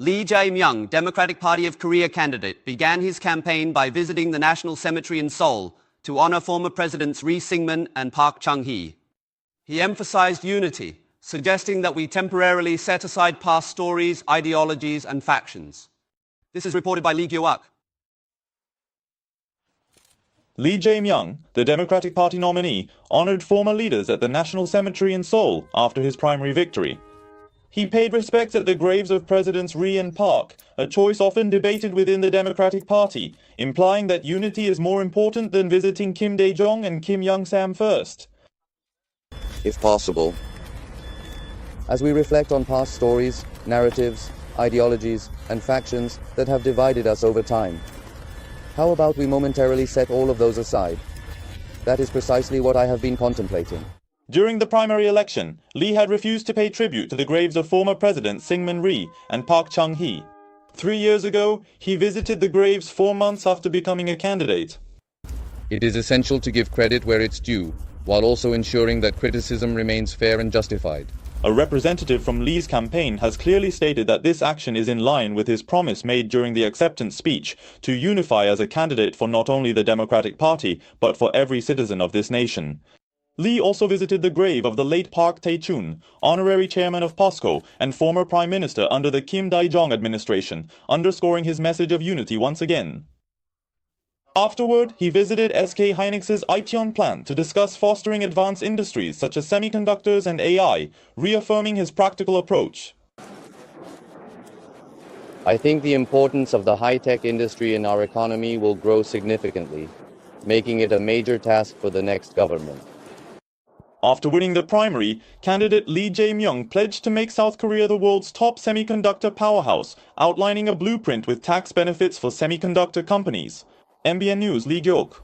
Lee Jae-myung, Democratic Party of Korea candidate, began his campaign by visiting the National Cemetery in Seoul to honor former presidents Rhee Syngman and Park Chung-hee. He emphasized unity, suggesting that we temporarily set aside past stories, ideologies, and factions. This is reported by Lee Gyo-ak. Lee Jae-myung, the Democratic Party nominee, honored former leaders at the National Cemetery in Seoul after his primary victory. He paid respects at the graves of Presidents Rhee and Park, a choice often debated within the Democratic Party, implying that unity is more important than visiting Kim Dae-jung and Kim Young-sam first. If possible, as we reflect on past stories, narratives, ideologies, and factions that have divided us over time, how about we momentarily set all of those aside? That is precisely what I have been contemplating. During the primary election, Lee had refused to pay tribute to the graves of former Presidents Syngman Rhee and Park Chung-hee. 3 years ago, he visited the graves 4 months after becoming a candidate. It is essential to give credit where it's due, while also ensuring that criticism remains fair and justified. A representative from Lee's campaign has clearly stated that this action is in line with his promise made during the acceptance speech to unify as a candidate for not only the Democratic Party, but for every citizen of this nation. Lee also visited the grave of the late Park Tae-chun, honorary chairman of POSCO and former prime minister under the Kim Dae-jung administration, underscoring his message of unity once again. Afterward, he visited SK Hynix's Iteon plant to discuss fostering advanced industries such as semiconductors and AI, reaffirming his practical approach. I think the importance of the high-tech industry in our economy will grow significantly, making it a major task for the next government. After winning the primary, candidate Lee Jae-myung pledged to make South Korea the world's top semiconductor powerhouse, outlining a blueprint with tax benefits for semiconductor companies. MBN News, Lee Gyo-ak.